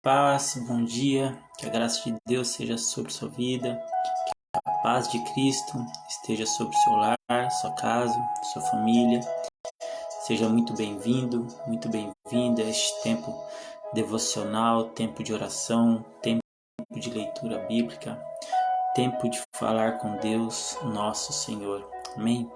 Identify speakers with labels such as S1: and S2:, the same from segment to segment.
S1: Paz, bom dia, que a graça de Deus seja sobre sua vida, que a paz de Cristo esteja sobre seu lar, sua casa, sua família. Seja muito bem-vindo, muito bem-vinda a este tempo devocional, tempo de oração, tempo de leitura bíblica, tempo de falar com Deus, nosso Senhor. Amém?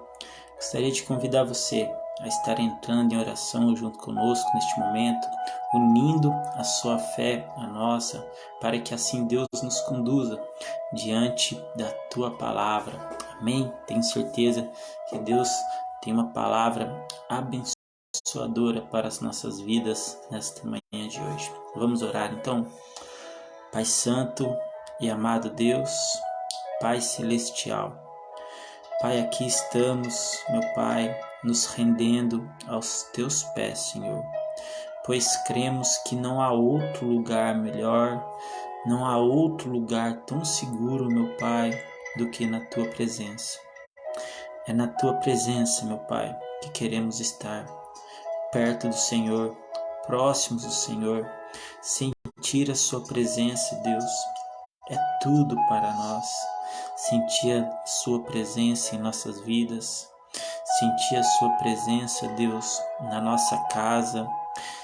S1: Gostaria de convidar você a estar entrando em oração junto conosco neste momento, unindo a sua fé à nossa, para que assim Deus nos conduza diante da tua palavra. Amém? Tenho certeza que Deus tem uma palavra abençoadora para as nossas vidas nesta manhã de hoje. Vamos orar então? Pai Santo e amado Deus, Pai Celestial, Pai, aqui estamos, meu Pai, nos rendendo aos teus pés, Senhor, pois cremos que não há outro lugar melhor, não há outro lugar tão seguro, meu Pai, do que na tua presença. É na tua presença, meu Pai, que queremos estar, perto do Senhor, próximos do Senhor, sentir a sua presença, Deus, é tudo para nós. Sentir a sua presença em nossas vidas, sentir a sua presença, Deus, na nossa casa,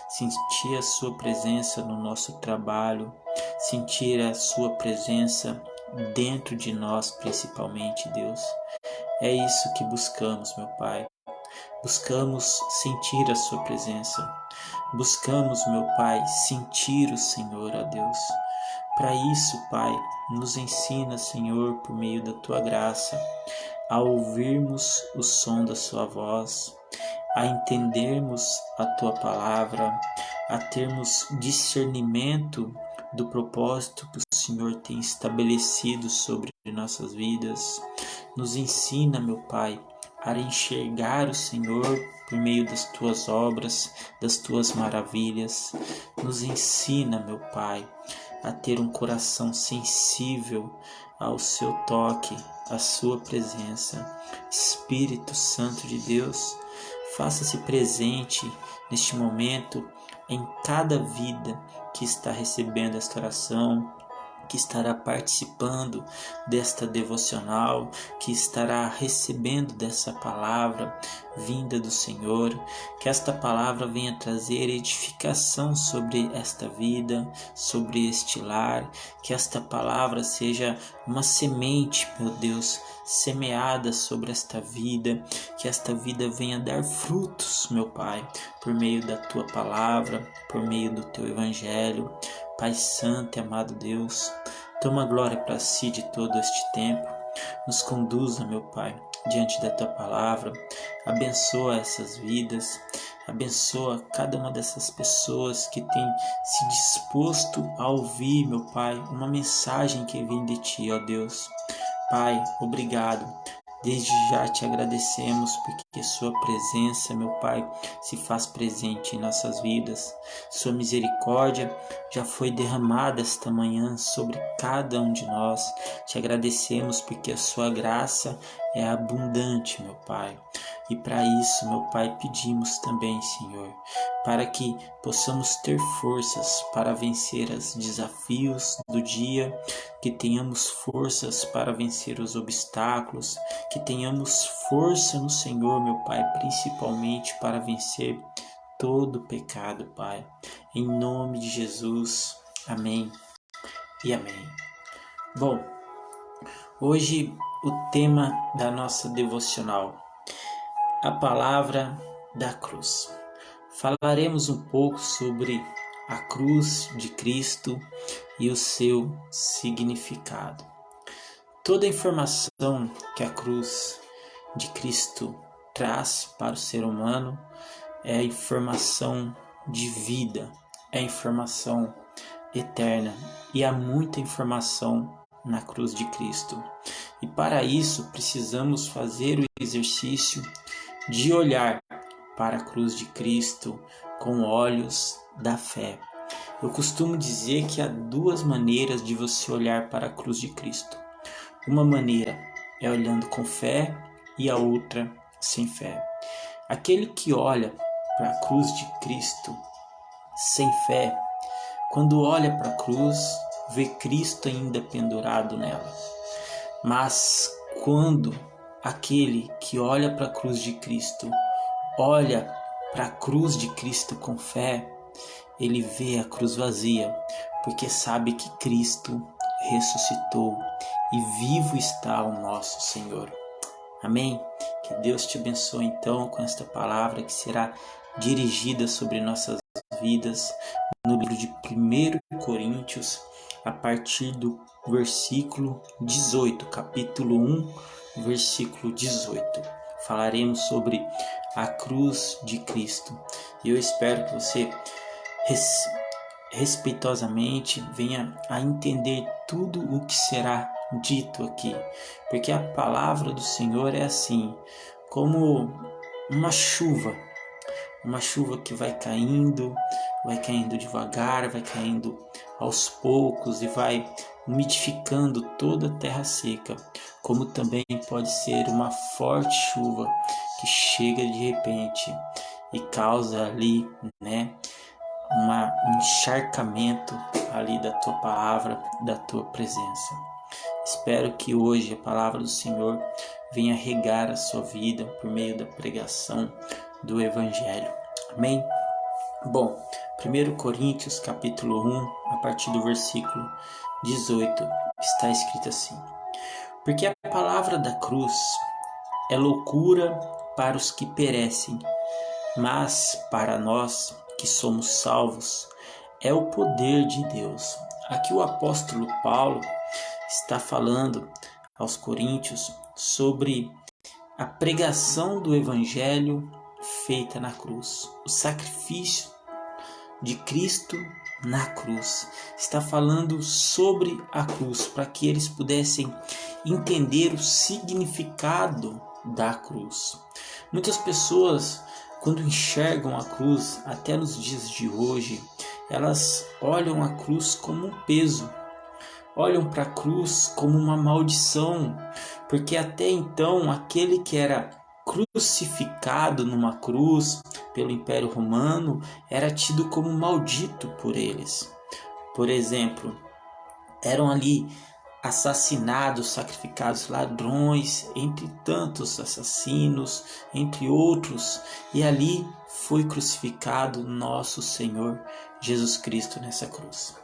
S1: sentir a sua presença no nosso trabalho, sentir a sua presença dentro de nós, principalmente, Deus. É isso que buscamos, meu Pai. Buscamos sentir a sua presença. Buscamos, meu Pai, sentir o Senhor, ó Deus. Para isso, Pai, nos ensina, Senhor, por meio da Tua graça, a ouvirmos o som da Sua voz, a entendermos a Tua palavra, a termos discernimento do propósito que o Senhor tem estabelecido sobre nossas vidas. Nos ensina, meu Pai, a enxergar o Senhor por meio das Tuas obras, das Tuas maravilhas. Nos ensina, meu Pai, a ter um coração sensível ao seu toque, à sua presença. Espírito Santo de Deus, faça-se presente neste momento em cada vida que está recebendo esta oração, que estará participando desta devocional, que estará recebendo dessa palavra vinda do Senhor, que esta palavra venha trazer edificação sobre esta vida, sobre este lar, que esta palavra seja uma semente, meu Deus, semeada sobre esta vida, que esta vida venha dar frutos, meu Pai, por meio da Tua palavra, por meio do Teu Evangelho. Pai Santo e amado Deus, toma glória para si de todo este tempo, nos conduza, meu Pai, diante da Tua palavra, abençoa essas vidas, abençoa cada uma dessas pessoas que tem se disposto a ouvir, meu Pai, uma mensagem que vem de Ti, ó Deus. Pai, obrigado. Desde já te agradecemos porque Sua presença, meu Pai, se faz presente em nossas vidas. Sua misericórdia já foi derramada esta manhã sobre cada um de nós. Te agradecemos porque a Sua graça é abundante, meu Pai. E para isso, meu Pai, pedimos também, Senhor, para que possamos ter forças para vencer os desafios do dia, que tenhamos forças para vencer os obstáculos, que tenhamos força no Senhor, meu Pai, principalmente para vencer todo o pecado, Pai. Em nome de Jesus, amém e amém. Bom, hoje o tema da nossa devocional, a palavra da cruz. Falaremos um pouco sobre a cruz de Cristo e o seu significado. Toda a informação que a cruz de Cristo traz para o ser humano é informação de vida, é informação eterna, e há muita informação na cruz de Cristo. E para isso precisamos fazer o exercício de olhar para a cruz de Cristo com olhos da fé. Eu costumo dizer que há duas maneiras de você olhar para a cruz de Cristo. Uma maneira é olhando com fé e a outra sem fé. Aquele que olha para a cruz de Cristo sem fé quando olha para a cruz, vê Cristo ainda pendurado nela. Mas quando aquele que olha para a cruz de Cristo, olha para a cruz de Cristo com fé, ele vê a cruz vazia, porque sabe que Cristo ressuscitou e vivo está o nosso Senhor. Amém? Que Deus te abençoe então com esta palavra que será dirigida sobre nossas vidas no livro de 1 Coríntios, a partir do versículo 18, capítulo 1, versículo 18. Falaremos sobre a cruz de Cristo. E eu espero que você respeitosamente venha a entender tudo o que será dito aqui, porque a palavra do Senhor é assim, como uma chuva que vai caindo devagar, vai caindo aos poucos e vai umidificando toda a terra seca, como também pode ser uma forte chuva que chega de repente e causa ali, um encharcamento ali da tua palavra, da tua presença. Espero que hoje a palavra do Senhor venha regar a sua vida por meio da pregação do Evangelho. Amém? Bom, 1 Coríntios capítulo 1, a partir do versículo 18, está escrito assim: porque a palavra da cruz é loucura para os que perecem, mas para nós que somos salvos é o poder de Deus. Aqui o apóstolo Paulo está falando aos coríntios sobre a pregação do evangelho feita na cruz, o sacrifício de Cristo na cruz. Está falando sobre a cruz para que eles pudessem entender o significado da cruz. Muitas pessoas, quando enxergam a cruz, até nos dias de hoje, elas olham a cruz como um peso, olham para a cruz como uma maldição, porque até então aquele que era crucificado numa cruz pelo Império Romano era tido como maldito por eles. Por exemplo, eram ali assassinados, sacrificados ladrões, entre tantos assassinos, entre outros, e ali foi crucificado nosso Senhor Jesus Cristo nessa cruz.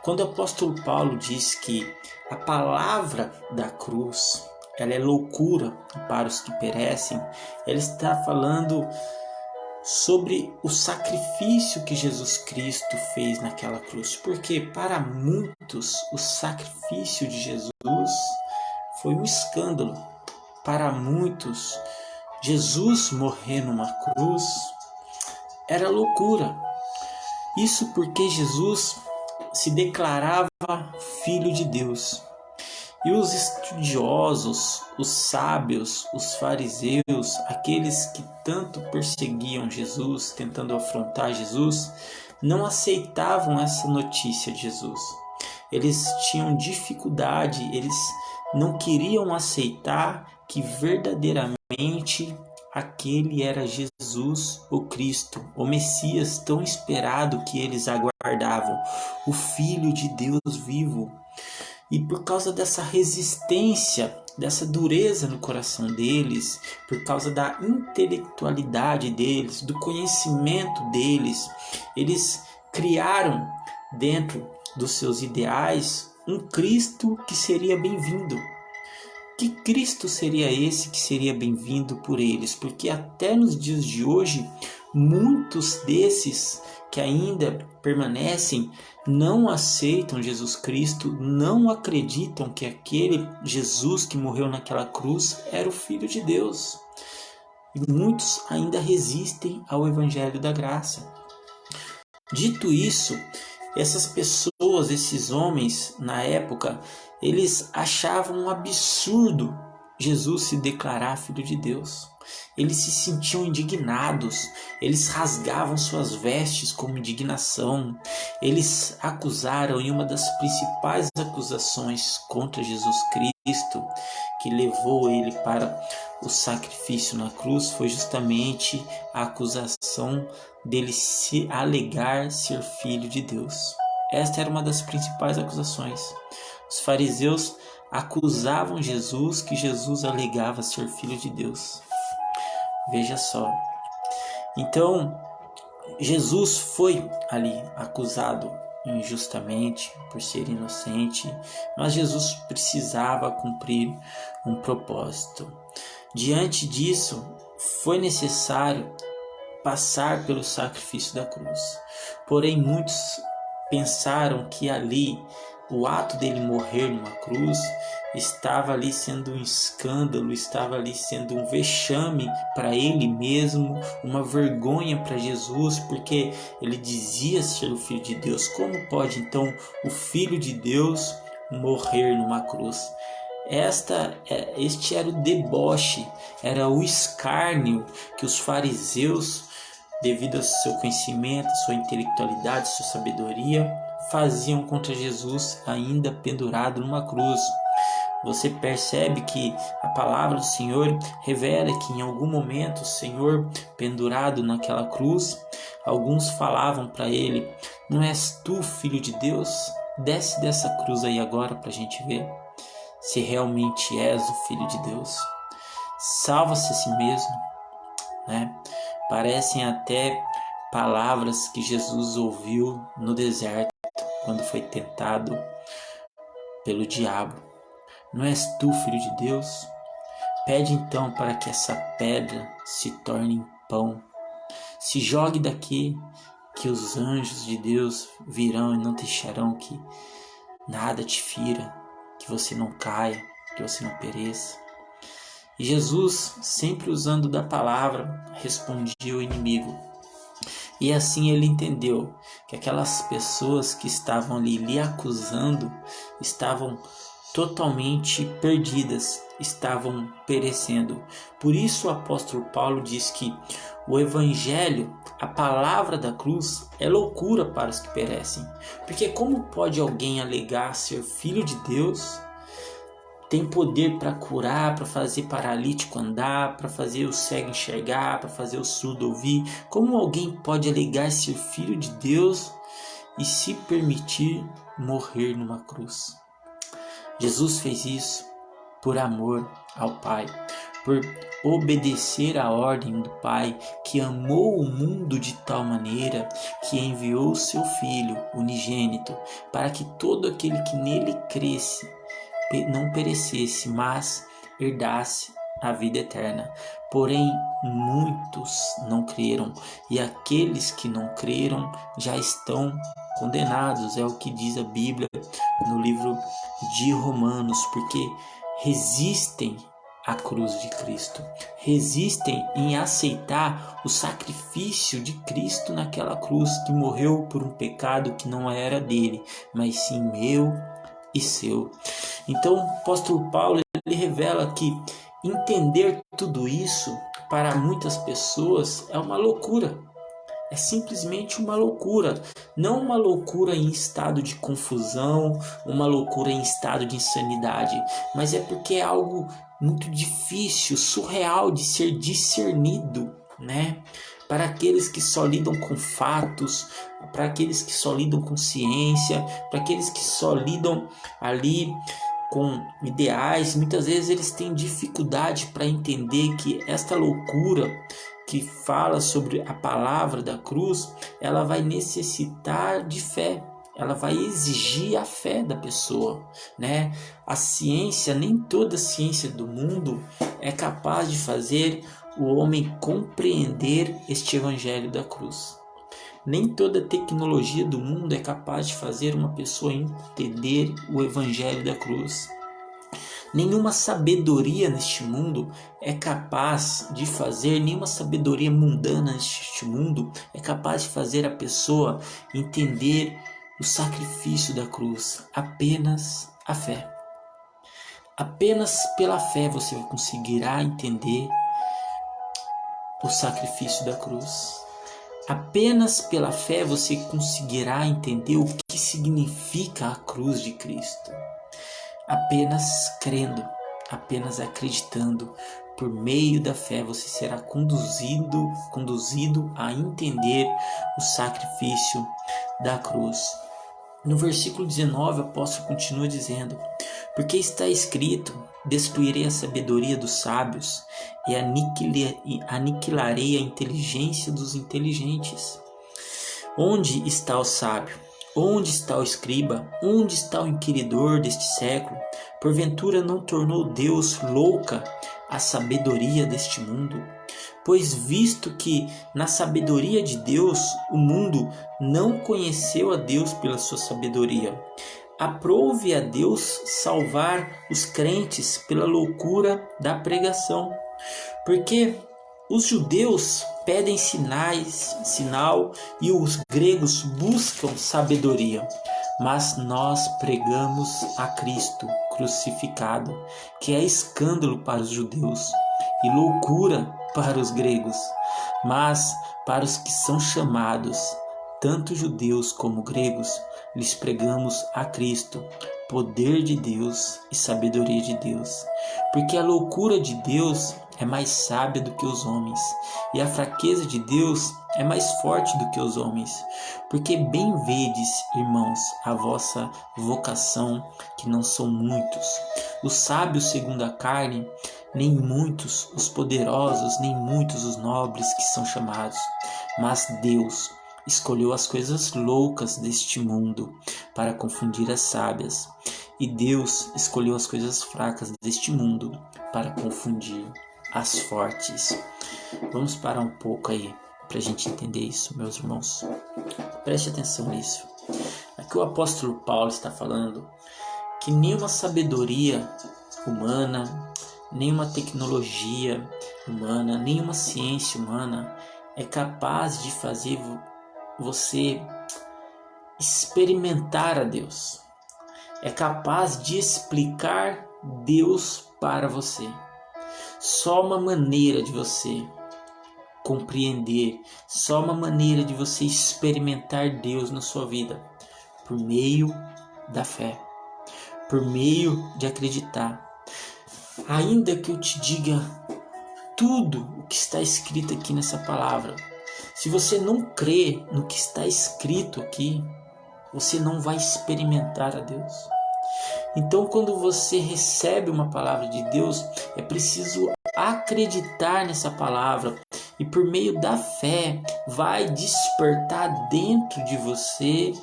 S1: Quando o apóstolo Paulo diz que a palavra da cruz ela é loucura para os que perecem, ele está falando sobre o sacrifício que Jesus Cristo fez naquela cruz, porque para muitos o sacrifício de Jesus foi um escândalo. Para muitos, Jesus morrer numa cruz era loucura. Isso porque Jesus se declarava filho de Deus. E os estudiosos, os sábios, os fariseus, aqueles que tanto perseguiam Jesus, tentando afrontar Jesus, não aceitavam essa notícia de Jesus. Eles tinham dificuldade, eles não queriam aceitar que verdadeiramente aquele era Jesus, o Cristo, o Messias tão esperado que eles aguardavam, o Filho de Deus vivo. E por causa dessa resistência, dessa dureza no coração deles, por causa da intelectualidade deles, do conhecimento deles, eles criaram dentro dos seus ideais um Cristo que seria bem-vindo. Que Cristo seria esse que seria bem-vindo por eles? Porque até nos dias de hoje, muitos desses que ainda permanecem não aceitam Jesus Cristo, não acreditam que aquele Jesus que morreu naquela cruz era o Filho de Deus. E muitos ainda resistem ao Evangelho da Graça. Dito isso, essas pessoas, esses homens, na época, eles achavam um absurdo Jesus se declarar Filho de Deus. Eles se sentiam indignados, eles rasgavam suas vestes como indignação. Eles acusaram, e uma das principais acusações contra Jesus Cristo, que levou ele para o sacrifício na cruz, foi justamente a acusação dele se alegar ser filho de Deus. Esta era uma das principais acusações. Os fariseus acusavam Jesus, que Jesus alegava ser filho de Deus. Veja só. Então, Jesus foi ali acusado injustamente por ser inocente, mas Jesus precisava cumprir um propósito. Diante disso, foi necessário passar pelo sacrifício da cruz. Porém, muitos pensaram que ali, o ato dele morrer numa cruz, estava ali sendo um escândalo, estava ali sendo um vexame para ele mesmo, uma vergonha para Jesus, porque ele dizia ser o Filho de Deus. Como pode então o Filho de Deus morrer numa cruz? Este era o deboche, era o escárnio que os fariseus, devido ao seu conhecimento, sua intelectualidade, sua sabedoria, faziam contra Jesus ainda pendurado numa cruz. Você percebe que a palavra do Senhor revela que em algum momento o Senhor pendurado naquela cruz, alguns falavam para ele: não és tu filho de Deus? Desce dessa cruz aí agora para a gente ver se realmente és o Filho de Deus. Salva-se a si mesmo, né? Parecem até palavras que Jesus ouviu no deserto quando foi tentado pelo diabo. Não és tu, Filho de Deus? Pede então para que essa pedra se torne em pão. Se jogue daqui, que os anjos de Deus virão e não deixarão que nada te fira, que você não caia, que você não pereça. E Jesus, sempre usando da palavra, respondia ao inimigo. E assim ele entendeu que aquelas pessoas que estavam ali lhe acusando estavam totalmente perdidas, estavam perecendo. Por isso o apóstolo Paulo diz que o evangelho, a palavra da cruz, é loucura para os que perecem. Porque como pode alguém alegar ser filho de Deus, tem poder para curar, para fazer paralítico andar, para fazer o cego enxergar, para fazer o surdo ouvir? Como alguém pode alegar ser filho de Deus e se permitir morrer numa cruz? Jesus fez isso por amor ao Pai, por obedecer à ordem do Pai, que amou o mundo de tal maneira que enviou o seu Filho unigênito, para que todo aquele que nele cresce não perecesse, mas herdasse a vida eterna. Porém, muitos não creram, e aqueles que não creram já estão condenados, é o que diz a Bíblia no livro de Romanos, porque resistem à cruz de Cristo, resistem em aceitar o sacrifício de Cristo naquela cruz, que morreu por um pecado que não era dele, mas sim meu e seu. Então o apóstolo Paulo ele revela que entender tudo isso para muitas pessoas é uma loucura. É simplesmente uma loucura, não uma loucura em estado de confusão, uma loucura em estado de insanidade, mas é porque é algo muito difícil, surreal de ser discernido, né? Para aqueles que só lidam com fatos, para aqueles que só lidam com ciência, para aqueles que só lidam ali com ideais, muitas vezes eles têm dificuldade para entender que esta loucura que fala sobre a palavra da cruz, ela vai necessitar de fé, ela vai exigir a fé da pessoa, né? A ciência, nem toda a ciência do mundo é capaz de fazer o homem compreender este evangelho da cruz. Nem toda tecnologia do mundo é capaz de fazer uma pessoa entender o evangelho da cruz. Nenhuma sabedoria neste mundo é capaz de fazer, nenhuma sabedoria mundana neste mundo é capaz de fazer a pessoa entender o sacrifício da cruz. Apenas a fé. Apenas pela fé você conseguirá entender o sacrifício da cruz. Apenas pela fé você conseguirá entender o que significa a cruz de Cristo. Apenas crendo, apenas acreditando, por meio da fé você será conduzido a entender o sacrifício da cruz. No versículo 19, o apóstolo continua dizendo: porque está escrito, destruirei a sabedoria dos sábios e aniquilarei a inteligência dos inteligentes. Onde está o sábio? Onde está o escriba? Onde está o inquiridor deste século? Porventura não tornou Deus louca a sabedoria deste mundo? Pois visto que na sabedoria de Deus o mundo não conheceu a Deus pela sua sabedoria, aprove a Deus salvar os crentes pela loucura da pregação. Porque os judeus pedem sinal e os gregos buscam sabedoria. Mas nós pregamos a Cristo crucificado, que é escândalo para os judeus e loucura para os gregos. Mas para os que são chamados, tanto judeus como gregos, lhes pregamos a Cristo, poder de Deus e sabedoria de Deus. Porque a loucura de Deus é mais sábia do que os homens, e a fraqueza de Deus é mais forte do que os homens. Porque bem vedes, irmãos, a vossa vocação, que não são muitos os sábios segundo a carne, nem muitos os poderosos, nem muitos os nobres que são chamados. Mas Deus escolheu as coisas loucas deste mundo para confundir as sábias, e Deus escolheu as coisas fracas deste mundo para confundir as fortes. Vamos parar um pouco aí para a gente entender isso, meus irmãos. Preste atenção nisso. Aqui o apóstolo Paulo está falando que nenhuma sabedoria humana, nenhuma tecnologia humana, nenhuma ciência humana é capaz de fazer você experimentar a Deus. É capaz de explicar Deus para você. Só uma maneira de você compreender, só uma maneira de você experimentar Deus na sua vida, por meio da fé, por meio de acreditar. Ainda que eu te diga tudo o que está escrito aqui nessa palavra, se você não crê no que está escrito aqui, você não vai experimentar a Deus. Então, quando você recebe uma palavra de Deus, é preciso acreditar nessa palavra e por meio da fé vai despertar dentro de você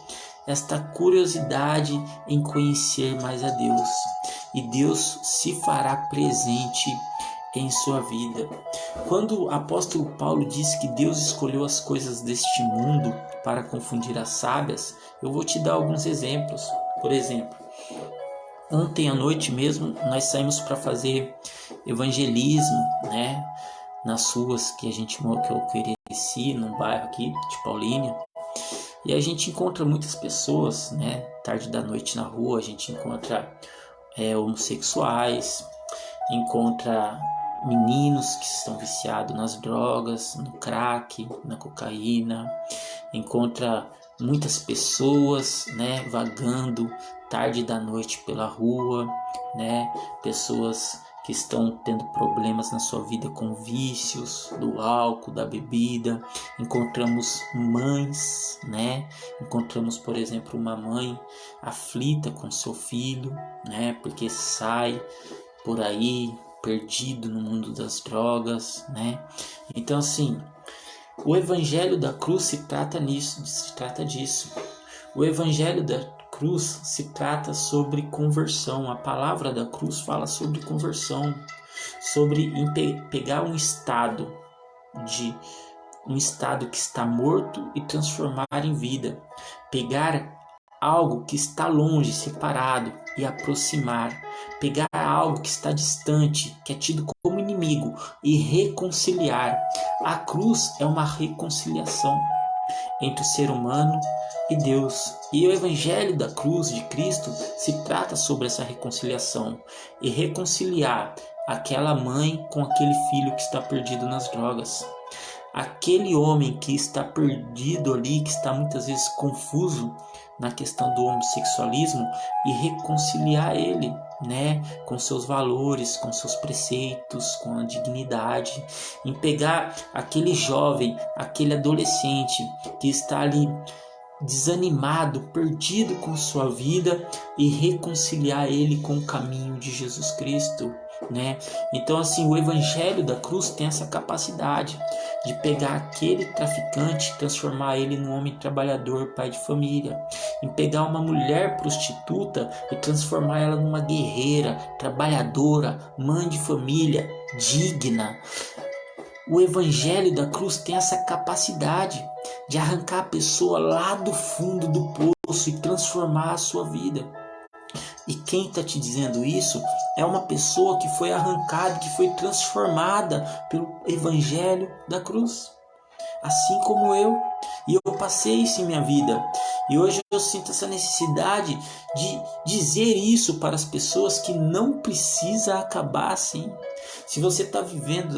S1: esta curiosidade em conhecer mais a Deus. E Deus se fará presente em sua vida. Quando o apóstolo Paulo diz que Deus escolheu as coisas deste mundo para confundir as sábias, eu vou te dar alguns exemplos. Por exemplo, ontem à noite mesmo nós saímos para fazer evangelismo, né, nas ruas que eu cresci, num bairro aqui de Paulínia. E a gente encontra muitas pessoas, né, tarde da noite na rua, a gente encontra homossexuais, encontra meninos que estão viciados nas drogas, no crack, na cocaína, encontra muitas pessoas, né, vagando tarde da noite pela rua, né, pessoas que estão tendo problemas na sua vida com vícios do álcool, da bebida. Encontramos mães, né? Encontramos, por exemplo, uma mãe aflita com seu filho, né? Porque sai por aí perdido no mundo das drogas, né? Então, assim, o evangelho da cruz se trata disso. O evangelho da cruz se trata sobre conversão. A palavra da cruz fala sobre conversão, sobre pegar um estado que está morto e transformar em vida, pegar algo que está longe, separado, e aproximar, pegar algo que está distante, que é tido como inimigo, e reconciliar. A cruz é uma reconciliação entre o ser humano e Deus. E o evangelho da cruz de Cristo se trata sobre essa reconciliação e reconciliar aquela mãe com aquele filho que está perdido nas drogas, aquele homem que está perdido ali, que está muitas vezes confuso na questão do homossexualismo, e reconciliar ele, né, com seus valores, com seus preceitos, com a dignidade, em pegar aquele jovem, aquele adolescente que está ali desanimado, perdido com sua vida e reconciliar ele com o caminho de Jesus Cristo, né? Então assim, o evangelho da cruz tem essa capacidade de pegar aquele traficante e transformar ele num homem trabalhador, pai de família, em pegar uma mulher prostituta e transformar ela numa guerreira, trabalhadora, mãe de família, digna. O evangelho da cruz tem essa capacidade de arrancar a pessoa lá do fundo do poço e transformar a sua vida. E quem está te dizendo isso é uma pessoa que foi arrancada, que foi transformada pelo evangelho da cruz. Assim como eu. E eu passei isso em minha vida. E hoje eu sinto essa necessidade de dizer isso para as pessoas, que não precisa acabar assim. Se você está vivendo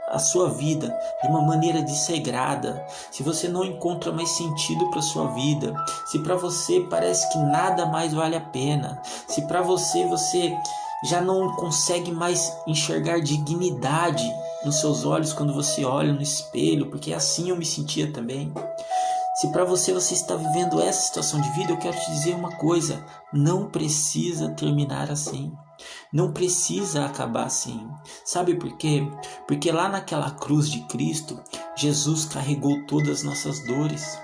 S1: a sua vida de uma maneira desregrada, se você não encontra mais sentido para sua vida, se para você parece que nada mais vale a pena, se para você já não consegue mais enxergar dignidade nos seus olhos quando você olha no espelho, porque assim eu me sentia também. Se para você está vivendo essa situação de vida, eu quero te dizer uma coisa: não precisa terminar assim. Não precisa acabar assim. Sabe por quê? Porque lá naquela cruz de Cristo, Jesus carregou todas as nossas dores.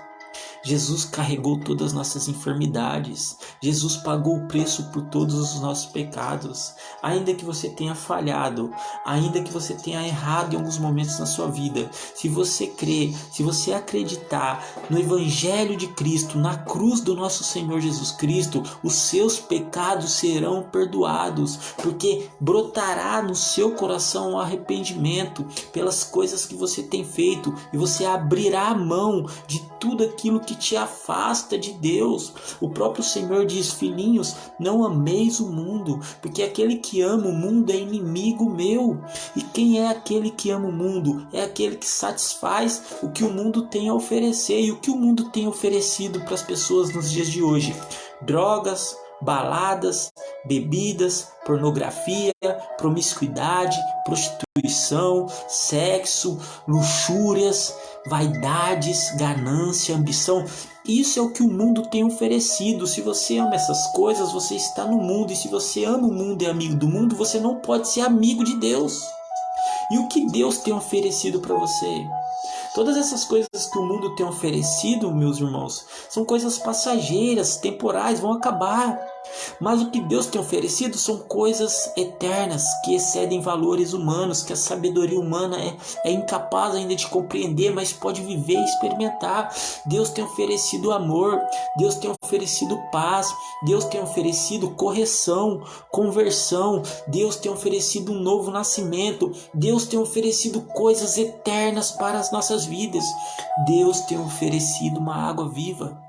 S1: Jesus carregou todas as nossas enfermidades. Jesus pagou o preço por todos os nossos pecados. Ainda que você tenha falhado, ainda que você tenha errado em alguns momentos na sua vida, se você crer, se você acreditar no Evangelho de Cristo, na cruz do nosso Senhor Jesus Cristo, os seus pecados serão perdoados, porque brotará no seu coração um arrependimento pelas coisas que você tem feito, e você abrirá a mão de tudo aquilo que te afasta de Deus. O próprio Senhor diz: filhinhos, não ameis o mundo, porque aquele que ama o mundo é inimigo meu. E quem é aquele que ama o mundo? É aquele que satisfaz o que o mundo tem a oferecer. E o que o mundo tem oferecido para as pessoas nos dias de hoje? Drogas, baladas, bebidas, pornografia, promiscuidade, prostituição, sexo, luxúrias, vaidades, ganância, ambição. Isso é o que o mundo tem oferecido. Se você ama essas coisas, você está no mundo. E se você ama o mundo e é amigo do mundo, você não pode ser amigo de Deus. E o que Deus tem oferecido para você? Todas essas coisas que o mundo tem oferecido, meus irmãos, são coisas passageiras, temporais, vão acabar. Mas o que Deus tem oferecido são coisas eternas, que excedem valores humanos, que a sabedoria humana é incapaz ainda de compreender, mas pode viver e experimentar. Deus tem oferecido amor, Deus tem oferecido paz, Deus tem oferecido correção, conversão, Deus tem oferecido um novo nascimento, Deus tem oferecido coisas eternas para as nossas vidas. Deus tem oferecido uma água viva.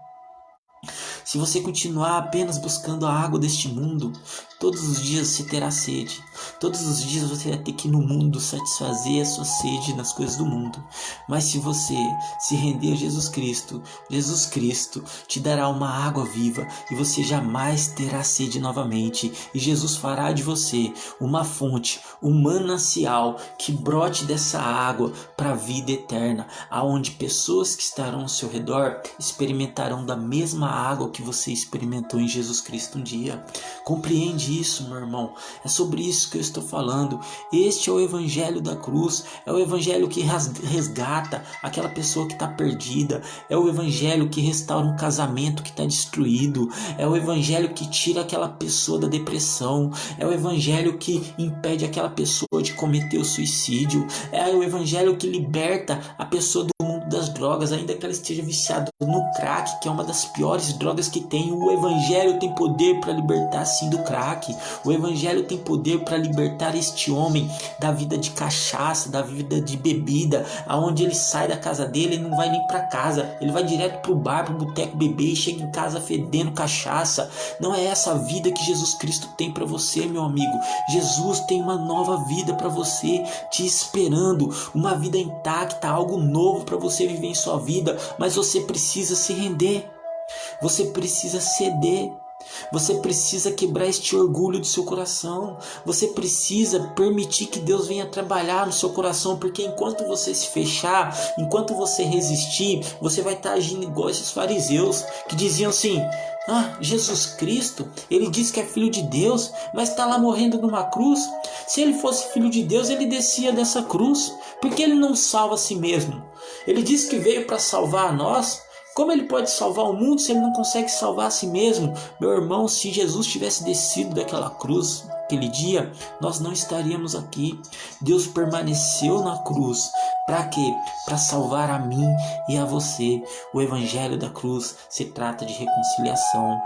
S1: Se você continuar apenas buscando a água deste mundo, todos os dias você terá sede. Todos os dias você vai ter que ir no mundo satisfazer a sua sede nas coisas do mundo. Mas se você se render a Jesus Cristo te dará uma água viva e você jamais terá sede novamente. E Jesus fará de você uma fonte, um manancial que brote dessa água para a vida eterna, aonde pessoas que estarão ao seu redor experimentarão da mesma água que você experimentou em Jesus Cristo um dia. Compreende isso, meu irmão? É sobre isso que eu estou falando. Este é o evangelho da cruz. É o evangelho que resgata aquela pessoa que está perdida. É o evangelho que restaura um casamento que está destruído. É o evangelho que tira aquela pessoa da depressão. É o evangelho que impede aquela pessoa de cometer o suicídio. É o evangelho que liberta a pessoa do mundo das drogas, ainda que ela esteja viciada no crack, que é uma das piores drogas que tem. O evangelho tem poder para libertar sim do crack. O evangelho tem poder para libertar este homem da vida de cachaça, da vida de bebida, aonde ele sai da casa dele, ele não vai nem para casa, ele vai direto pro bar, pro boteco beber e chega em casa fedendo cachaça. Não é essa a vida que Jesus Cristo tem para você, meu amigo. Jesus tem uma nova vida para você, te esperando, uma vida intacta, algo novo para você viver em sua vida, mas você precisa se render. Você precisa ceder. Você precisa quebrar este orgulho do seu coração. Você precisa permitir que Deus venha trabalhar no seu coração, porque enquanto você se fechar, enquanto você resistir, você vai estar agindo igual esses fariseus que diziam assim: Jesus Cristo, ele diz que é filho de Deus, mas está lá morrendo numa cruz. Se ele fosse filho de Deus, ele descia dessa cruz. Por que ele não salva a si mesmo? Ele disse que veio para salvar a nós. Como ele pode salvar o mundo se ele não consegue salvar a si mesmo? Meu irmão, se Jesus tivesse descido daquela cruz aquele dia, nós não estaríamos aqui. Deus permaneceu na cruz. Para quê? Para salvar a mim e a você. O evangelho da cruz se trata de reconciliação.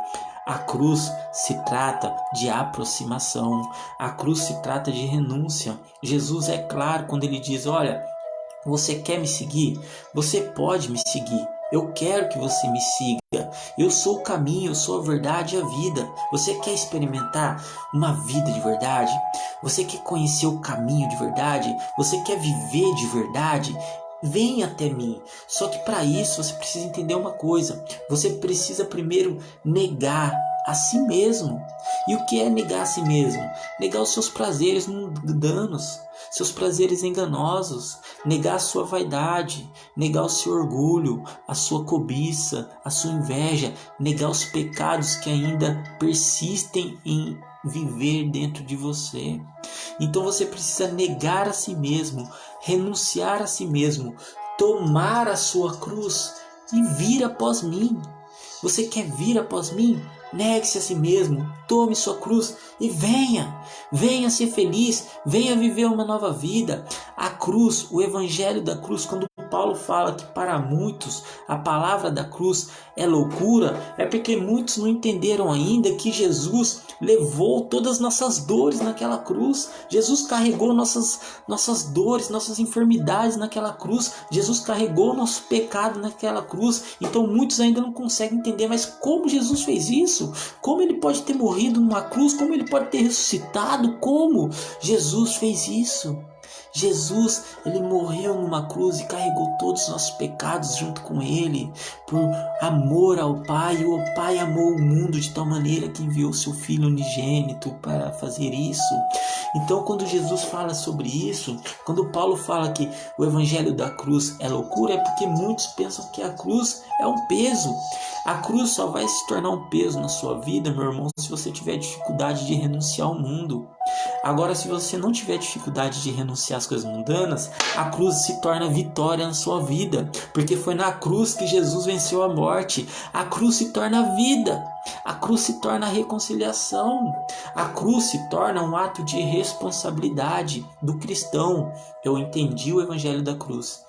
S1: A cruz se trata de aproximação. A cruz se trata de renúncia. Jesus é claro quando ele diz: olha, você quer me seguir? Você pode me seguir. Eu quero que você me siga. Eu sou o caminho, eu sou a verdade e a vida. Você quer experimentar uma vida de verdade? Você quer conhecer o caminho de verdade? Você quer viver de verdade? Vem até mim. Só que para isso você precisa entender uma coisa. Você precisa primeiro negar a si mesmo. E o que é negar a si mesmo? Negar os seus prazeres mundanos, seus prazeres enganosos, negar a sua vaidade, negar o seu orgulho, a sua cobiça, a sua inveja, negar os pecados que ainda persistem em viver dentro de você. Então você precisa negar a si mesmo, renunciar a si mesmo, tomar a sua cruz e vir após mim. Você quer vir após mim? Negue-se a si mesmo, tome sua cruz e venha ser feliz, venha viver uma nova vida. A cruz, o evangelho da cruz, quando Paulo fala que para muitos a palavra da cruz é loucura, é porque muitos não entenderam ainda que Jesus levou todas as nossas dores naquela cruz. Jesus carregou nossas dores, nossas enfermidades naquela cruz. Jesus carregou o nosso pecado naquela cruz. Então muitos ainda não conseguem entender, mas como Jesus fez isso? Como ele pode ter morrido numa cruz? Como ele pode ter ressuscitado? Como Jesus fez isso? Jesus, ele morreu numa cruz e carregou todos os nossos pecados junto com ele, por amor ao Pai. E o Pai amou o mundo de tal maneira que enviou seu Filho unigênito para fazer isso. Então, quando Jesus fala sobre isso, quando Paulo fala que o evangelho da cruz é loucura, é porque muitos pensam que a cruz é um peso. A cruz só vai se tornar um peso na sua vida, meu irmão, se você tiver dificuldade de renunciar ao mundo. Agora, se você não tiver dificuldade de renunciar às coisas mundanas, a cruz se torna vitória na sua vida, porque foi na cruz que Jesus venceu a morte. A cruz se torna vida, a cruz se torna reconciliação, a cruz se torna um ato de responsabilidade do cristão. Eu entendi o evangelho da cruz.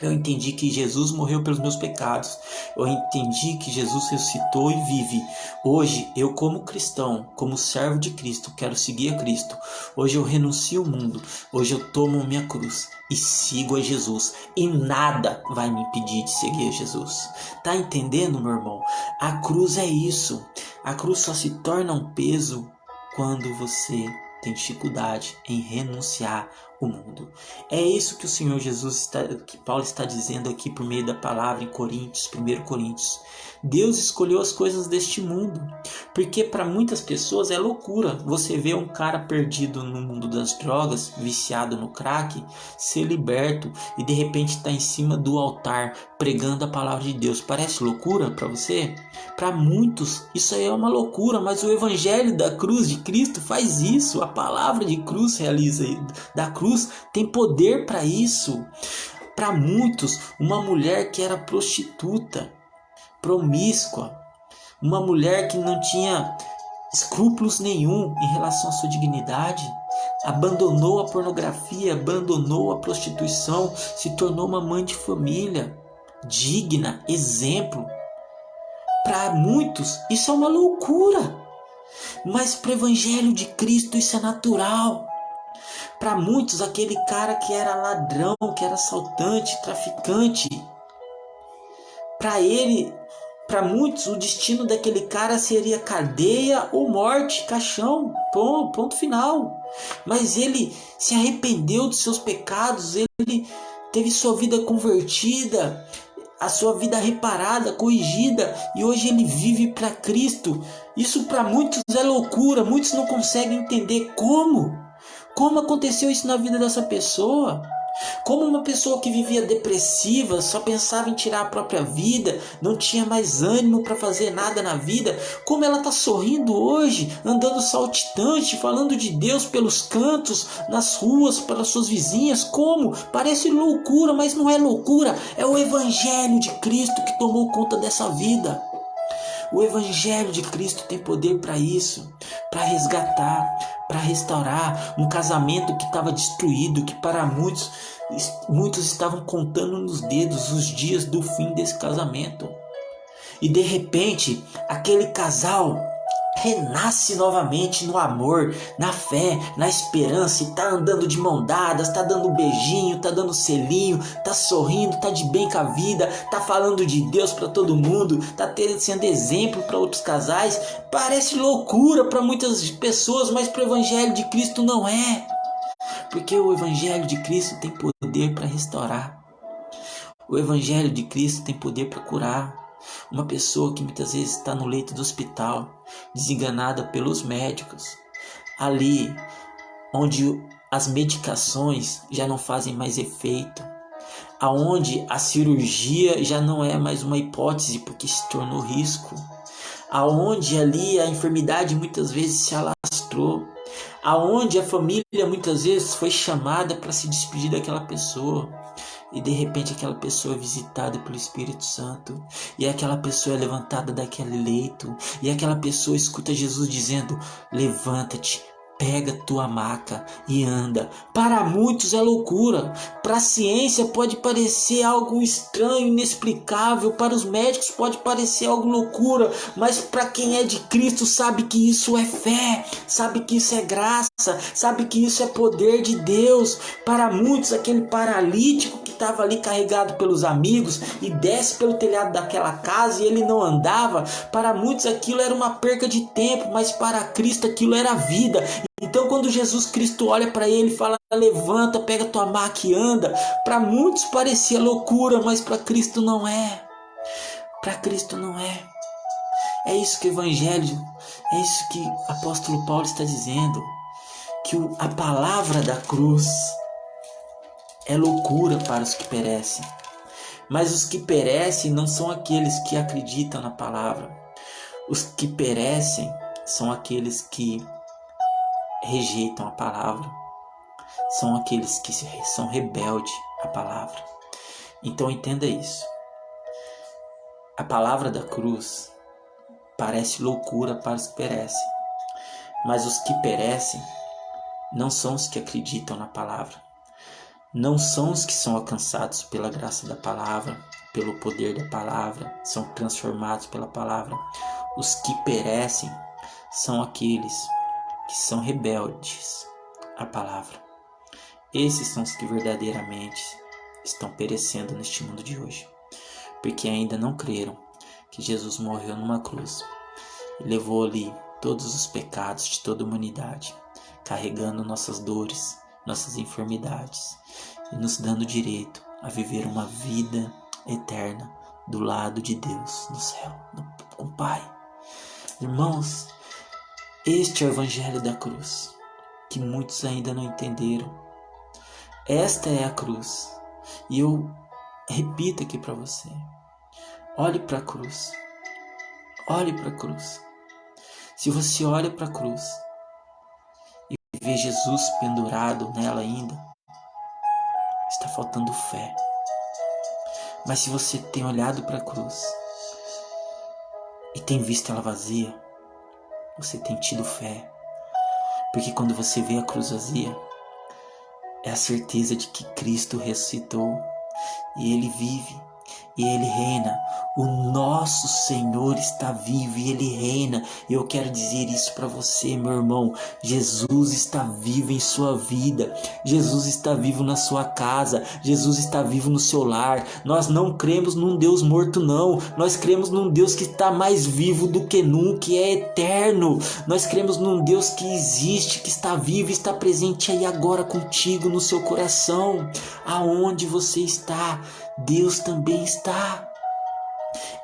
S1: Eu entendi que Jesus morreu pelos meus pecados. Eu entendi que Jesus ressuscitou e vive. Hoje, eu como cristão, como servo de Cristo, quero seguir a Cristo. Hoje eu renuncio ao mundo. Hoje eu tomo minha cruz e sigo a Jesus. E nada vai me impedir de seguir a Jesus. Tá entendendo, meu irmão? A cruz é isso. A cruz só se torna um peso quando você tem dificuldade em renunciar o mundo. É isso que o Senhor Jesus que Paulo está dizendo aqui por meio da palavra em Coríntios, 1 Coríntios. Deus escolheu as coisas deste mundo, porque para muitas pessoas é loucura você ver um cara perdido no mundo das drogas, viciado no crack, ser liberto e de repente estar em cima do altar pregando a palavra de Deus. Parece loucura para você? Para muitos isso aí é uma loucura, mas o evangelho da cruz de Cristo faz isso. A palavra de cruz realiza, da cruz tem poder para isso. Para muitos, uma mulher que era prostituta, promíscua, uma mulher que não tinha escrúpulos nenhum em relação à sua dignidade, abandonou a pornografia, abandonou a prostituição, se tornou uma mãe de família, digna, exemplo. Para muitos isso é uma loucura, mas para o evangelho de Cristo isso é natural. Para muitos, aquele cara que era ladrão, que era assaltante, traficante, para muitos o destino daquele cara seria cadeia ou morte, caixão, ponto final. Mas ele se arrependeu dos seus pecados, ele teve sua vida convertida, a sua vida reparada, corrigida, e hoje ele vive para Cristo. Isso para muitos é loucura, muitos não conseguem entender como aconteceu isso na vida dessa pessoa. Como uma pessoa que vivia depressiva, só pensava em tirar a própria vida, não tinha mais ânimo para fazer nada na vida, como ela está sorrindo hoje, andando saltitante, falando de Deus pelos cantos, nas ruas, para suas vizinhas. Como? Parece loucura, mas não é loucura, é o Evangelho de Cristo que tomou conta dessa vida. O Evangelho de Cristo tem poder para isso, para resgatar, para restaurar um casamento que estava destruído, que para muitos estavam contando nos dedos os dias do fim desse casamento. E de repente, aquele casal renasce novamente no amor, na fé, na esperança, e tá andando de mão dadas, tá dando um beijinho, tá dando selinho, tá sorrindo, tá de bem com a vida, tá falando de Deus para todo mundo, tá sendo exemplo para outros casais. Parece loucura para muitas pessoas, mas para o Evangelho de Cristo não é, porque o Evangelho de Cristo tem poder para restaurar. O Evangelho de Cristo tem poder para curar. Uma pessoa que muitas vezes está no leito do hospital, desenganada pelos médicos, ali onde as medicações já não fazem mais efeito, aonde a cirurgia já não é mais uma hipótese porque se tornou risco, aonde ali a enfermidade muitas vezes se alastrou, aonde a família muitas vezes foi chamada para se despedir daquela pessoa. E de repente aquela pessoa é visitada pelo Espírito Santo, e aquela pessoa é levantada daquele leito, e aquela pessoa escuta Jesus dizendo: levanta-te, pega tua maca e anda. Para muitos é loucura, para a ciência pode parecer algo estranho, inexplicável, para os médicos pode parecer algo loucura, mas para quem é de Cristo sabe que isso é fé, sabe que isso é graça, sabe que isso é poder de Deus. Para muitos, aquele paralítico que estava ali carregado pelos amigos e desce pelo telhado daquela casa e ele não andava, para muitos aquilo era uma perca de tempo, mas para Cristo aquilo era vida. Então quando Jesus Cristo olha para ele e fala: levanta, pega tua maca e anda, para muitos parecia loucura, mas para Cristo não é. Para Cristo não é. É isso que o Evangelho, é isso que o apóstolo Paulo está dizendo, que a palavra da cruz é loucura para os que perecem. Mas os que perecem não são aqueles que acreditam na palavra. Os que perecem são aqueles que rejeitam a palavra. São aqueles que são rebeldes à palavra. Então entenda isso. A palavra da cruz parece loucura para os que perecem. Mas os que perecem não são os que acreditam na palavra. Não são os que são alcançados pela graça da palavra, pelo poder da palavra, são transformados pela palavra. Os que perecem são aqueles que são rebeldes à palavra. Esses são os que verdadeiramente estão perecendo neste mundo de hoje, porque ainda não creram que Jesus morreu numa cruz e levou ali todos os pecados de toda a humanidade, carregando nossas dores, nossas enfermidades e nos dando direito a viver uma vida eterna do lado de Deus no céu, com o Pai. Irmãos, este é o Evangelho da cruz, que muitos ainda não entenderam. Esta é a cruz, e eu repito aqui para você: olhe para a cruz, olhe para a cruz. Se você olha para a cruz e vê Jesus pendurado nela ainda, está faltando fé. Mas se você tem olhado para a cruz e tem visto ela vazia, você tem tido fé. Porque quando você vê a cruz vazia, é a certeza de que Cristo ressuscitou e Ele vive e Ele reina. O nosso Senhor está vivo e Ele reina. E eu quero dizer isso para você, meu irmão. Jesus está vivo em sua vida. Jesus está vivo na sua casa. Jesus está vivo no seu lar. Nós não cremos num Deus morto, não. Nós cremos num Deus que está mais vivo do que nunca, que é eterno. Nós cremos num Deus que existe, que está vivo e está presente aí agora contigo no seu coração. Aonde você está, Deus também está.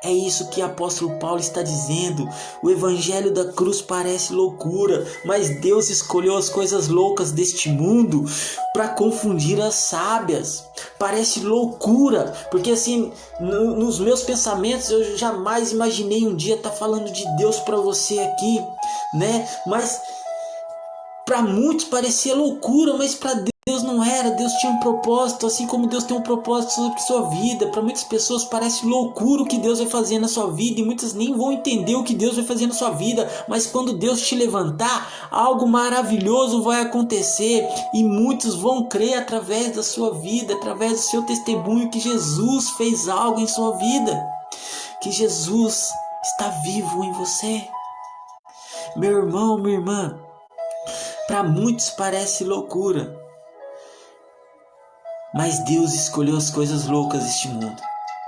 S1: É isso que o apóstolo Paulo está dizendo. O evangelho da cruz parece loucura, mas Deus escolheu as coisas loucas deste mundo para confundir as sábias. Parece loucura, porque assim, nos meus pensamentos eu jamais imaginei um dia estar falando de Deus para você aqui, né? Mas para muitos parecia loucura, mas para Deus não era. Deus tinha um propósito, assim como Deus tem um propósito sobre sua vida. Para muitas pessoas parece loucura o que Deus vai fazer na sua vida, e muitas nem vão entender o que Deus vai fazer na sua vida, mas quando Deus te levantar, algo maravilhoso vai acontecer, e muitos vão crer através da sua vida, através do seu testemunho, que Jesus fez algo em sua vida, que Jesus está vivo em você. Meu irmão, minha irmã, para muitos parece loucura, mas Deus escolheu as coisas loucas deste mundo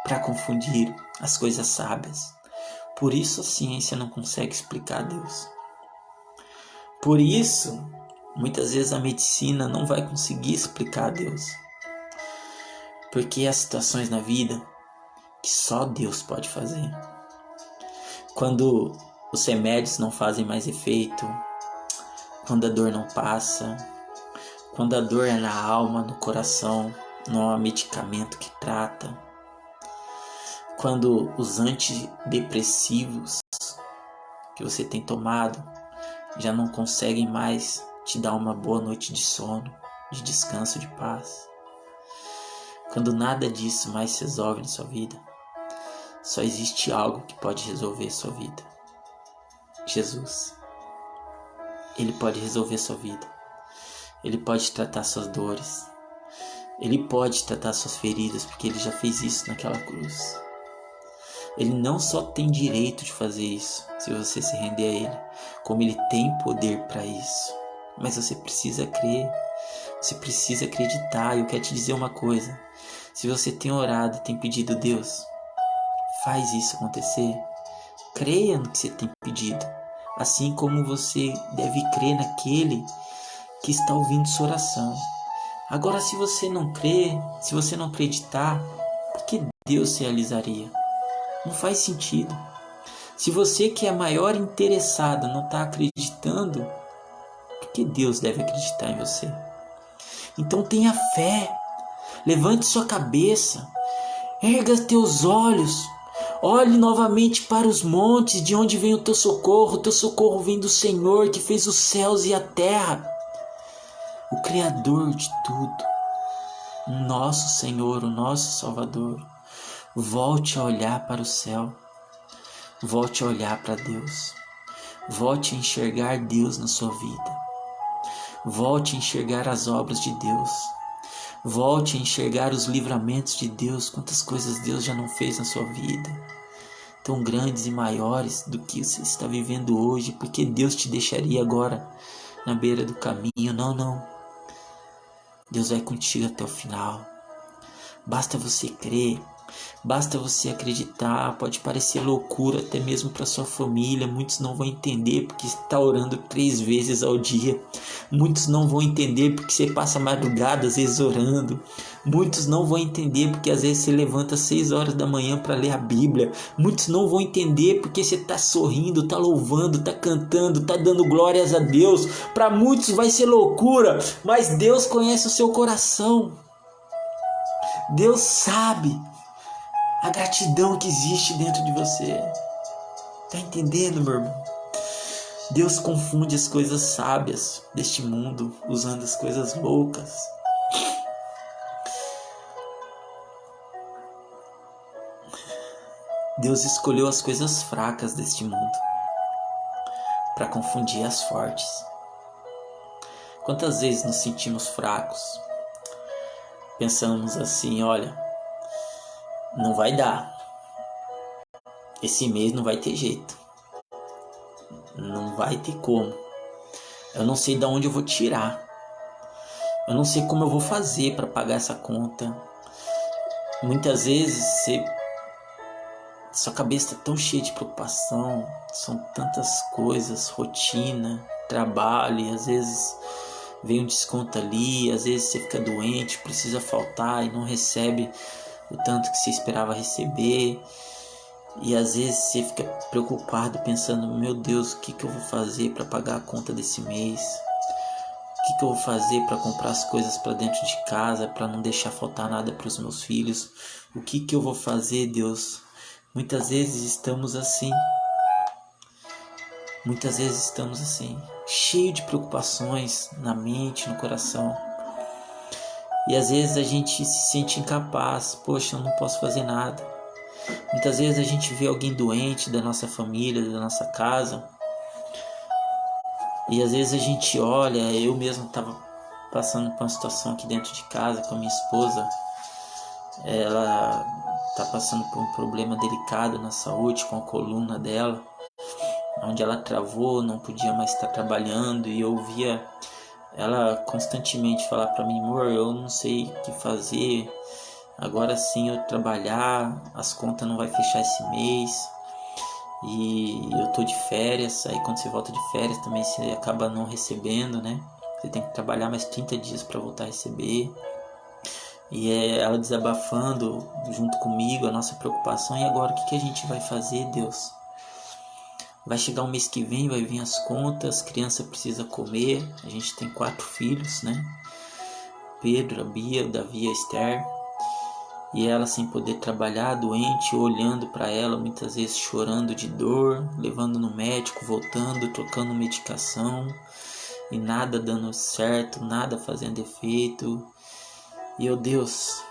S1: para confundir as coisas sábias. Por isso a ciência não consegue explicar Deus. Por isso, muitas vezes a medicina não vai conseguir explicar Deus. Porque há situações na vida que só Deus pode fazer. Quando os remédios não fazem mais efeito, quando a dor não passa, quando a dor é na alma, no coração, não há medicamento que trata. Quando os antidepressivos que você tem tomado já não conseguem mais te dar uma boa noite de sono, de descanso, de paz. Quando nada disso mais se resolve na sua vida, só existe algo que pode resolver a sua vida: Jesus. Ele pode resolver a sua vida. Ele pode tratar suas dores. Ele pode tratar suas feridas, porque Ele já fez isso naquela cruz. Ele não só tem direito de fazer isso, se você se render a Ele, como Ele tem poder para isso. Mas você precisa crer, você precisa acreditar. E eu quero te dizer uma coisa: se você tem orado e tem pedido a Deus, faz isso acontecer. Creia no que você tem pedido, assim como você deve crer naquele que está ouvindo sua oração. Agora, se você não crer, se você não acreditar, por que Deus realizaria? Não faz sentido. Se você, que é maior interessado, não está acreditando, por que Deus deve acreditar em você? Então tenha fé, levante sua cabeça, erga teus olhos, olhe novamente para os montes, de onde vem o teu socorro vem do Senhor, que fez os céus e a terra, o Criador de tudo, o nosso Senhor, o nosso Salvador. Volte a olhar para o céu, volte a olhar para Deus, volte a enxergar Deus na sua vida, volte a enxergar as obras de Deus, volte a enxergar os livramentos de Deus. Quantas coisas Deus já não fez na sua vida, tão grandes e maiores do que você está vivendo hoje. Porque Deus te deixaria agora na beira do caminho? Não. Deus vai contigo até o final. Basta você crer, basta você acreditar. Pode parecer loucura até mesmo para sua família. Muitos não vão entender porque você está orando 3 vezes ao dia. Muitos não vão entender porque você passa a madrugada às vezes orando. Muitos não vão entender porque às vezes você levanta às 6 horas da manhã para ler a Bíblia. Muitos não vão entender porque você está sorrindo, está louvando, está cantando, está dando glórias a Deus. Para muitos vai ser loucura, mas Deus conhece o seu coração. Deus sabe a gratidão que existe dentro de você. Tá entendendo, meu irmão? Deus confunde as coisas sábias deste mundo usando as coisas loucas. Deus escolheu as coisas fracas deste mundo para confundir as fortes. Quantas vezes nos sentimos fracos? Pensamos assim: olha, não vai dar. Esse mês não vai ter jeito. Não vai ter como. Eu não sei de onde eu vou tirar. Eu não sei como eu vou fazer para pagar essa conta. Muitas vezes sua cabeça está tão cheia de preocupação. São tantas coisas, rotina, trabalho, e às vezes vem um desconto ali, às vezes você fica doente, precisa faltar e não recebe o tanto que você esperava receber. E às vezes você fica preocupado pensando, meu Deus, o que eu vou fazer para pagar a conta desse mês? O que eu vou fazer para comprar as coisas para dentro de casa, para não deixar faltar nada para os meus filhos? O que eu vou fazer, Deus? Muitas vezes estamos assim. Muitas vezes estamos assim, cheio de preocupações na mente, no coração. E às vezes a gente se sente incapaz. Poxa, eu não posso fazer nada. Muitas vezes a gente vê alguém doente da nossa família, da nossa casa. E às vezes a gente olha, eu mesmo estava passando por uma situação aqui dentro de casa com a minha esposa. Ela está passando por um problema delicado na saúde com a coluna dela, onde ela travou, não podia mais estar trabalhando, e eu via ela constantemente falar para mim, amor, eu não sei o que fazer, agora sim eu trabalhar, as contas não vai fechar esse mês, e eu tô de férias, aí quando você volta de férias também você acaba não recebendo, né? Você tem que trabalhar mais 30 dias para voltar a receber. E ela desabafando junto comigo a nossa preocupação, e agora o que a gente vai fazer, Deus? Vai chegar o mês que vem, vai vir as contas, criança precisa comer. A gente tem 4 filhos, né? Pedro, a Bia, o Davi, a Esther. E ela sem poder trabalhar, doente, olhando para ela, muitas vezes chorando de dor, levando no médico, voltando, trocando medicação. E nada dando certo, nada fazendo efeito. E eu, Deus,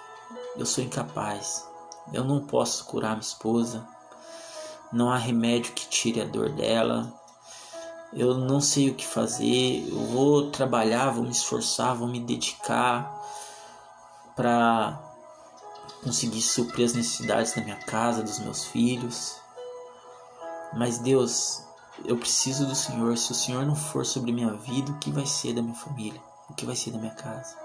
S1: eu sou incapaz. Eu não posso curar minha esposa. Não há remédio que tire a dor dela. Eu não sei o que fazer. Eu vou trabalhar, vou me esforçar, vou me dedicar para conseguir suprir as necessidades da minha casa, dos meus filhos. Mas Deus, eu preciso do Senhor. Se o Senhor não for sobre minha vida, o que vai ser da minha família? O que vai ser da minha casa?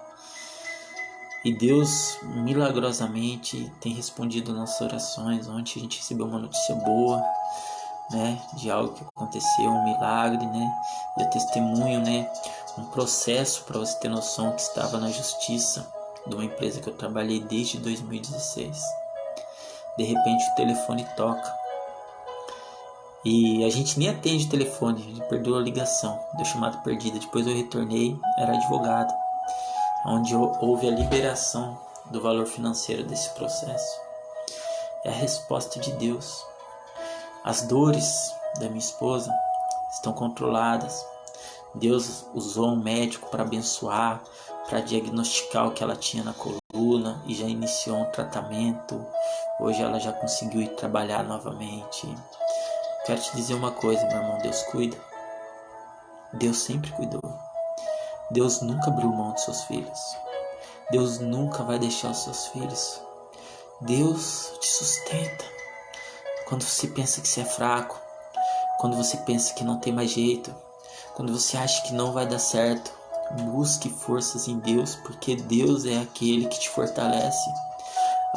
S1: E Deus milagrosamente tem respondido nossas orações. Ontem a gente recebeu uma notícia boa, né, de algo que aconteceu, um milagre, né? Eu testemunho, né, um processo, para você ter noção, que estava na justiça de uma empresa que eu trabalhei desde 2016. De repente o telefone toca. E a gente nem atende o telefone, a gente perdeu a ligação, deu chamada perdida. Depois eu retornei, era advogado, onde houve a liberação do valor financeiro desse processo. É a resposta de Deus. As dores da minha esposa estão controladas. Deus usou um médico para abençoar, para diagnosticar o que ela tinha na coluna, e já iniciou um tratamento. Hoje ela já conseguiu ir trabalhar novamente. Quero te dizer uma coisa, meu irmão, Deus cuida. Deus sempre cuidou. Deus nunca abriu mão dos seus filhos. Deus nunca vai deixar os seus filhos. Deus te sustenta. Quando você pensa que você é fraco, quando você pensa que não tem mais jeito, quando você acha que não vai dar certo, busque forças em Deus, porque Deus é aquele que te fortalece.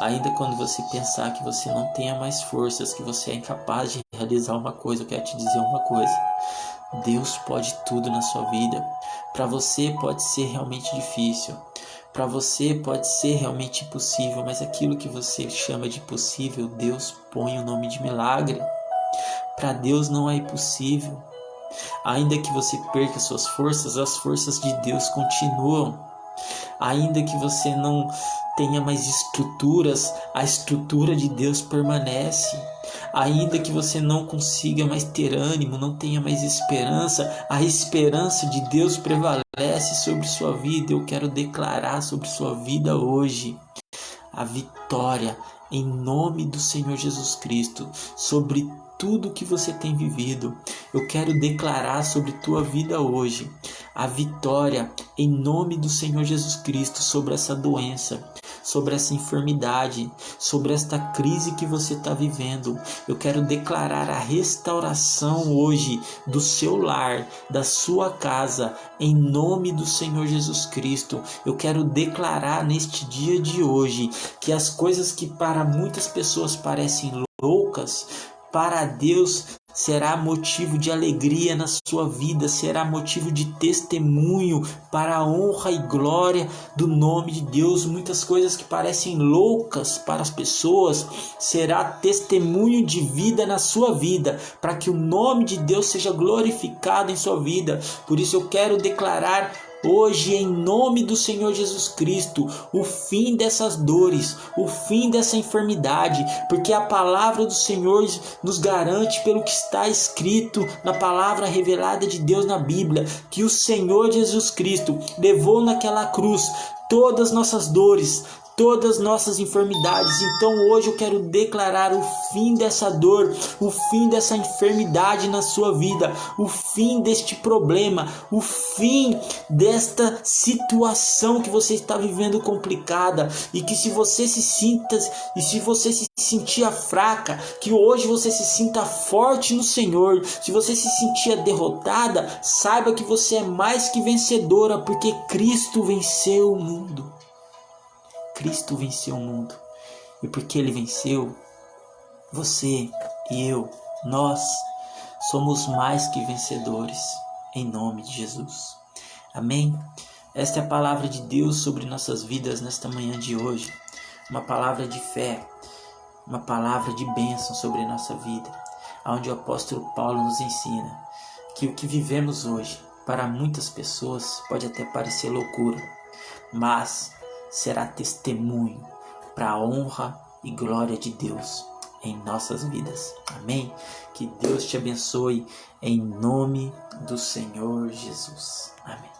S1: Ainda quando você pensar que você não tenha mais forças, que você é incapaz de realizar uma coisa, eu quero te dizer uma coisa. Deus pode tudo na sua vida. Para você pode ser realmente difícil. Para você pode ser realmente impossível, mas aquilo que você chama de possível, Deus põe o nome de milagre. Para Deus não é impossível. Ainda que você perca suas forças, as forças de Deus continuam. Ainda que você não tenha mais estruturas, a estrutura de Deus permanece. Ainda que você não consiga mais ter ânimo, não tenha mais esperança, a esperança de Deus prevalece sobre sua vida. Eu quero declarar sobre sua vida hoje a vitória em nome do Senhor Jesus Cristo sobre tudo que você tem vivido. Eu quero declarar sobre tua vida hoje a vitória em nome do Senhor Jesus Cristo sobre essa doença, sobre essa enfermidade, sobre esta crise que você está vivendo. Eu quero declarar a restauração hoje do seu lar, da sua casa, em nome do Senhor Jesus Cristo. Eu quero declarar neste dia de hoje que as coisas que para muitas pessoas parecem loucas, para Deus será motivo de alegria na sua vida, será motivo de testemunho para a honra e glória do nome de Deus. Muitas coisas que parecem loucas para as pessoas será testemunho de vida na sua vida, para que o nome de Deus seja glorificado em sua vida. Por isso eu quero declarar hoje, em nome do Senhor Jesus Cristo, o fim dessas dores, o fim dessa enfermidade, porque a palavra do Senhor nos garante, pelo que está escrito na palavra revelada de Deus na Bíblia, que o Senhor Jesus Cristo levou naquela cruz todas nossas dores, todas nossas enfermidades. Então hoje eu quero declarar o fim dessa dor, o fim dessa enfermidade na sua vida, o fim deste problema, o fim desta situação que você está vivendo complicada, e que se você se sentia fraca, que hoje você se sinta forte no Senhor. Se você se sentia derrotada, saiba que você é mais que vencedora, porque Cristo venceu o mundo. Cristo venceu o mundo, e porque Ele venceu, você e eu, nós somos mais que vencedores, em nome de Jesus. Amém? Esta é a palavra de Deus sobre nossas vidas nesta manhã de hoje, uma palavra de fé, uma palavra de bênção sobre nossa vida, onde o apóstolo Paulo nos ensina que o que vivemos hoje, para muitas pessoas, pode até parecer loucura, mas será testemunho para a honra e glória de Deus em nossas vidas. Amém? Que Deus te abençoe em nome do Senhor Jesus. Amém.